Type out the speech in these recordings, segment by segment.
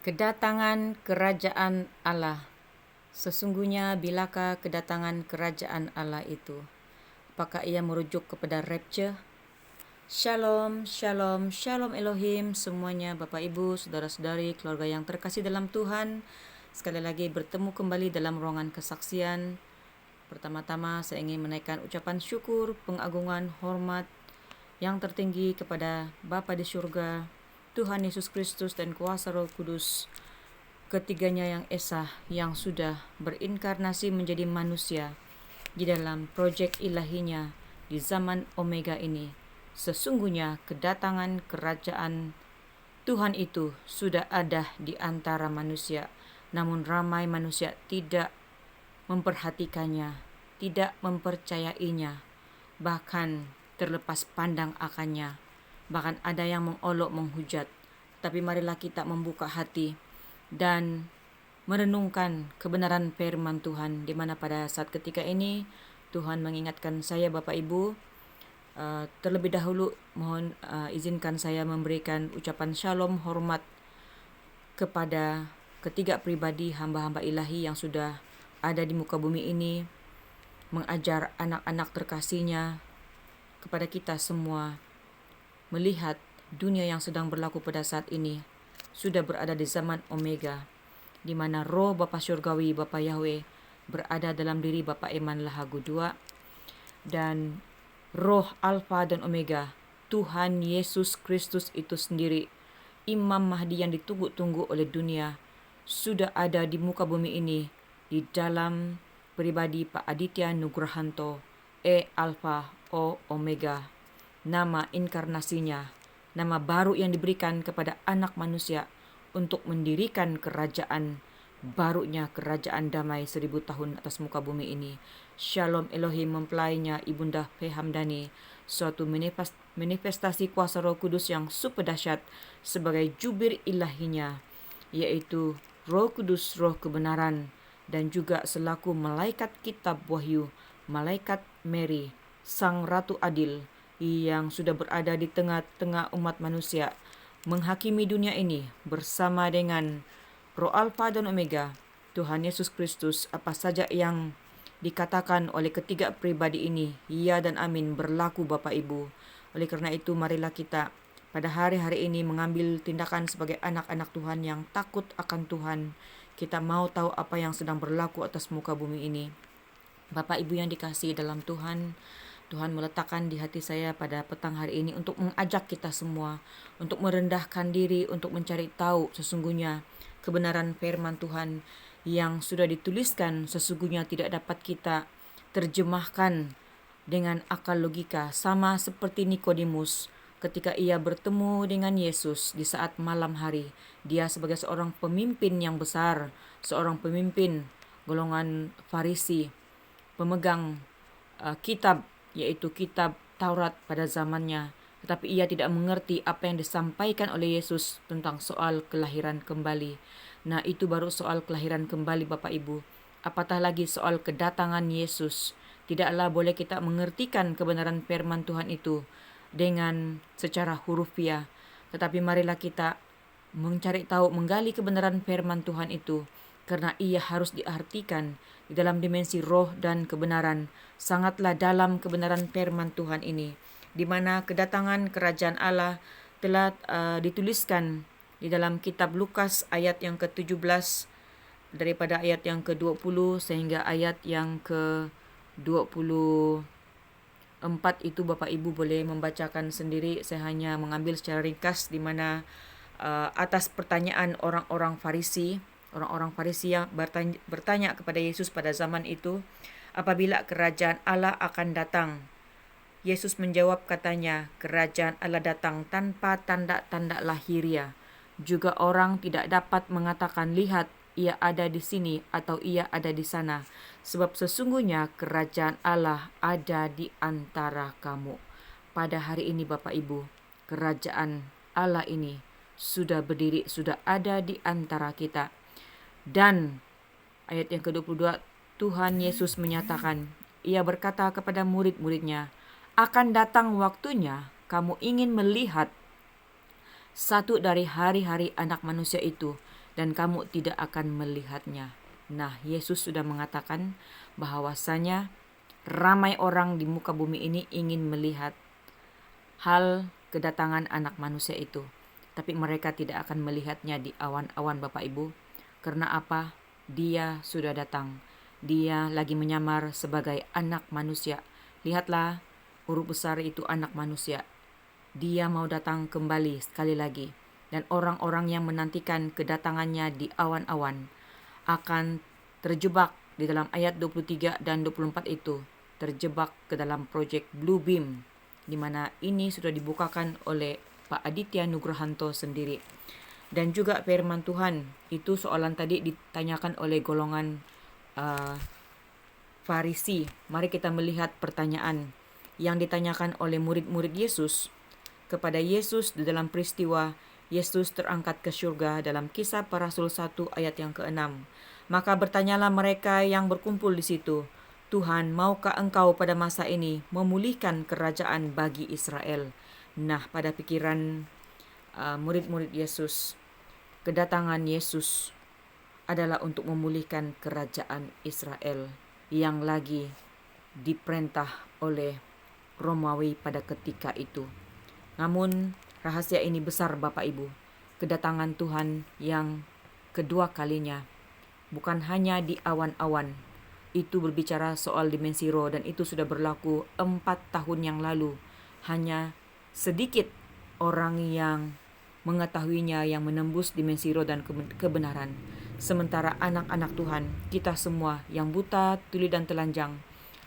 Kedatangan kerajaan Allah. Sesungguhnya bilakah kedatangan kerajaan Allah itu? Apakah ia merujuk kepada rapture? Shalom, shalom, shalom Elohim semuanya, Bapak Ibu, saudara-saudari, keluarga yang terkasih dalam Tuhan. Sekali lagi bertemu kembali dalam ruangan kesaksian. Pertama-tama saya ingin menaikkan ucapan syukur, pengagungan, hormat yang tertinggi kepada Bapa di surga, Tuhan Yesus Kristus dan kuasa Roh Kudus, ketiganya yang esa, yang sudah berinkarnasi menjadi manusia di dalam proyek ilahinya di zaman Omega ini. Sesungguhnya kedatangan kerajaan Tuhan itu sudah ada di antara manusia, namun ramai manusia tidak memperhatikannya, tidak mempercayainya, bahkan terlepas pandang akannya. Bahkan ada yang mengolok menghujat. Tapi marilah kita membuka hati dan merenungkan kebenaran firman Tuhan, di mana pada saat ketika ini Tuhan mengingatkan saya, Bapak Ibu. Terlebih dahulu mohon izinkan saya memberikan ucapan shalom hormat kepada ketiga pribadi hamba-hamba ilahi yang sudah ada di muka bumi ini, mengajar anak-anak terkasihnya, kepada kita semua, melihat dunia yang sedang berlaku pada saat ini sudah berada di zaman Omega, di mana roh Bapa Surgawi, Bapa Yahweh berada dalam diri Bapa Eman Lahagu II, dan roh Alfa dan Omega, Tuhan Yesus Kristus itu sendiri, Imam Mahdi yang ditunggu-tunggu oleh dunia, sudah ada di muka bumi ini di dalam pribadi Pak Aditya Nugrahanto, Alfa, O Omega, nama inkarnasinya, nama baru yang diberikan kepada anak manusia untuk mendirikan kerajaan barunya, kerajaan damai 1000 tahun atas muka bumi ini. Shalom Elohim mempelainya Ibunda Fehamdani, suatu manifestasi kuasa Roh Kudus yang super dahsyat sebagai jubir ilahinya, yaitu Roh Kudus, Roh kebenaran, dan juga selaku malaikat kitab Wahyu, malaikat Mary, Sang Ratu Adil, yang sudah berada di tengah-tengah umat manusia, menghakimi dunia ini bersama dengan Roh Alfa dan Omega, Tuhan Yesus Kristus. Apa saja yang dikatakan oleh ketiga pribadi ini, ya dan amin, berlaku Bapak Ibu. Oleh karena itu marilah kita pada hari-hari ini mengambil tindakan sebagai anak-anak Tuhan yang takut akan Tuhan. Kita mau tahu apa yang sedang berlaku atas muka bumi ini. Bapak Ibu yang dikasihi dalam Tuhan, Tuhan meletakkan di hati saya pada petang hari ini untuk mengajak kita semua, untuk merendahkan diri, untuk mencari tahu sesungguhnya kebenaran firman Tuhan yang sudah dituliskan. Sesungguhnya tidak dapat kita terjemahkan dengan akal logika, sama seperti Nikodemus ketika ia bertemu dengan Yesus di saat malam hari. Dia sebagai seorang pemimpin yang besar, seorang pemimpin golongan Farisi, pemegang kitab, yaitu kitab Taurat pada zamannya. Tetapi ia tidak mengerti apa yang disampaikan oleh Yesus tentang soal kelahiran kembali. Nah, itu baru soal kelahiran kembali Bapak Ibu. Apatah lagi soal kedatangan Yesus. Tidaklah boleh kita mengertikan kebenaran firman Tuhan itu dengan secara hurufiah. Tetapi marilah kita mencari tahu, menggali kebenaran firman Tuhan itu, karena ia harus diartikan di dalam dimensi roh dan kebenaran. Sangatlah dalam kebenaran firman Tuhan ini, di mana kedatangan kerajaan Allah telah dituliskan di dalam kitab Lukas ayat yang ke-17, daripada ayat yang ke-20 sehingga ayat yang ke-24 itu Bapak Ibu boleh membacakan sendiri. Saya hanya mengambil secara ringkas di mana atas pertanyaan orang-orang Farisi yang bertanya kepada Yesus pada zaman itu, apabila kerajaan Allah akan datang. Yesus menjawab katanya, kerajaan Allah datang tanpa tanda-tanda lahiriah. Juga orang tidak dapat mengatakan, lihat, ia ada di sini atau ia ada di sana. Sebab sesungguhnya kerajaan Allah ada di antara kamu. Pada hari ini Bapak Ibu, kerajaan Allah ini sudah berdiri, sudah ada di antara kita. Dan ayat yang ke-22, Tuhan Yesus menyatakan, ia berkata kepada murid-muridnya, akan datang waktunya kamu ingin melihat satu dari hari-hari anak manusia itu, dan kamu tidak akan melihatnya. Nah, Yesus sudah mengatakan bahwasanya ramai orang di muka bumi ini ingin melihat hal kedatangan anak manusia itu. Tapi mereka tidak akan melihatnya di awan-awan Bapak Ibu. Karena apa? Dia sudah datang. Dia lagi menyamar sebagai anak manusia. Lihatlah, huruf besar itu anak manusia. Dia mau datang kembali sekali lagi. Dan orang-orang yang menantikan kedatangannya di awan-awan akan terjebak di dalam ayat 23 dan 24 itu. Terjebak ke dalam proyek Blue Beam, di mana ini sudah dibukakan oleh Pak Aditya Nugrahanto sendiri. Dan juga firman Tuhan, itu soalan tadi ditanyakan oleh golongan Farisi. Mari kita melihat pertanyaan yang ditanyakan oleh murid-murid Yesus kepada Yesus di dalam peristiwa Yesus terangkat ke surga dalam Kisah Para Rasul 1 ayat yang ke-6. Maka bertanyalah mereka yang berkumpul di situ, Tuhan, maukah engkau pada masa ini memulihkan kerajaan bagi Israel? Nah, pada pikiran murid-murid Yesus, kedatangan Yesus adalah untuk memulihkan kerajaan Israel yang lagi diperintah oleh Romawi pada ketika itu. Namun rahasia ini besar Bapak Ibu. Kedatangan Tuhan yang kedua kalinya bukan hanya di awan-awan. Itu berbicara soal dimensi roh dan itu sudah berlaku 4 tahun yang lalu. Hanya sedikit orang yang mengetahuinya, yang menembus dimensi roh dan kebenaran. Sementara anak-anak Tuhan, kita semua yang buta, tuli dan telanjang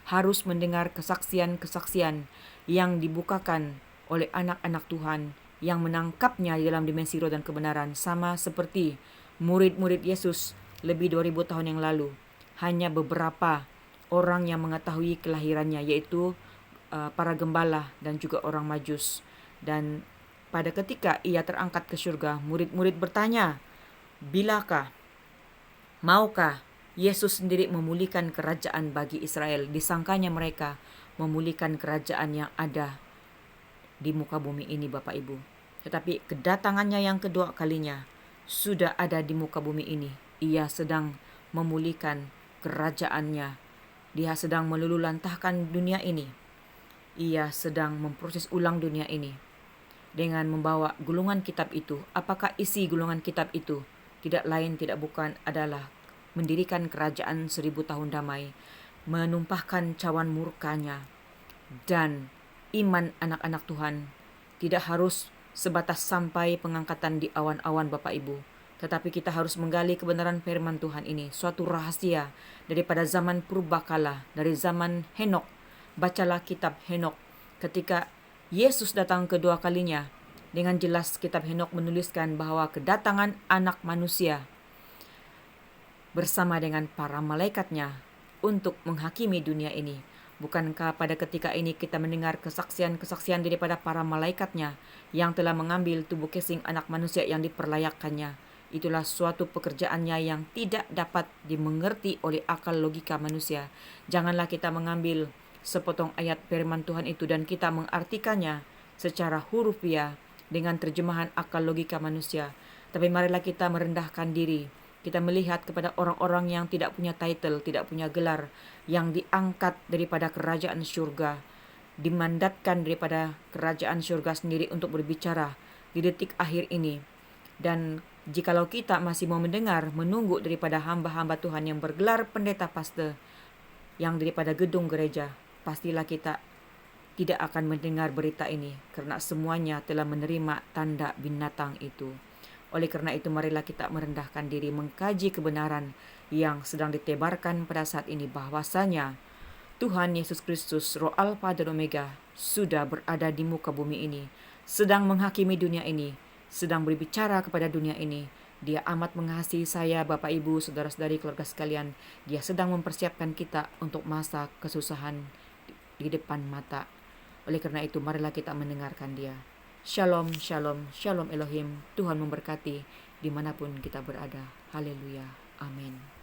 harus mendengar kesaksian-kesaksian yang dibukakan oleh anak-anak Tuhan yang menangkapnya di dalam dimensi roh dan kebenaran, sama seperti murid-murid Yesus lebih 2000 tahun yang lalu. Hanya beberapa orang yang mengetahui kelahirannya, yaitu para gembala dan juga orang Majus. Dan pada ketika ia terangkat ke surga, murid-murid bertanya, bilakah, maukah Yesus sendiri memulihkan kerajaan bagi Israel? Disangkanya mereka memulihkan kerajaan yang ada di muka bumi ini Bapak Ibu. Tetapi kedatangannya yang kedua kalinya sudah ada di muka bumi ini. Ia sedang memulihkan kerajaannya. Dia sedang melululantahkan dunia ini. Ia sedang memproses ulang dunia ini dengan membawa gulungan kitab itu. Apakah isi gulungan kitab itu? Tidak lain tidak bukan adalah mendirikan kerajaan 1000 tahun damai, menumpahkan cawan murkanya, dan iman anak-anak Tuhan tidak harus sebatas sampai pengangkatan di awan-awan Bapak Ibu. Tetapi kita harus menggali kebenaran firman Tuhan ini. Suatu rahasia daripada zaman purbakala, dari zaman Henok. Bacalah kitab Henok. Ketika Yesus datang kedua kalinya, dengan jelas kitab Henok menuliskan bahwa kedatangan anak manusia bersama dengan para malaikatnya untuk menghakimi dunia ini. Bukankah pada ketika ini kita mendengar kesaksian-kesaksian daripada para malaikatnya yang telah mengambil tubuh kesing anak manusia yang diperlayakkannya? Itulah suatu pekerjaannya yang tidak dapat dimengerti oleh akal logika manusia. Janganlah kita mengambil sepotong ayat firman Tuhan itu dan kita mengartikannya secara hurufiah dengan terjemahan akal logika manusia. Tapi marilah kita merendahkan diri. Kita melihat kepada orang-orang yang tidak punya title, tidak punya gelar, yang diangkat daripada kerajaan surga, dimandatkan daripada kerajaan surga sendiri untuk berbicara di detik akhir ini. Dan jikalau kita masih mau mendengar, menunggu daripada hamba-hamba Tuhan yang bergelar pendeta paste yang daripada gedung gereja, pastilah kita tidak akan mendengar berita ini, karena semuanya telah menerima tanda binatang itu. Oleh karena itu marilah kita merendahkan diri, mengkaji kebenaran yang sedang ditebarkan pada saat ini, bahwasanya Tuhan Yesus Kristus, Roh Alfa dan Omega, sudah berada di muka bumi ini, sedang menghakimi dunia ini, sedang berbicara kepada dunia ini. Dia amat mengasihi saya, Bapak Ibu, saudara-saudari, keluarga sekalian. Dia sedang mempersiapkan kita untuk masa kesusahan di depan mata. Oleh karena itu marilah kita mendengarkan Dia. Shalom, shalom, shalom Elohim. Tuhan memberkati dimanapun kita berada. Haleluya. Amin.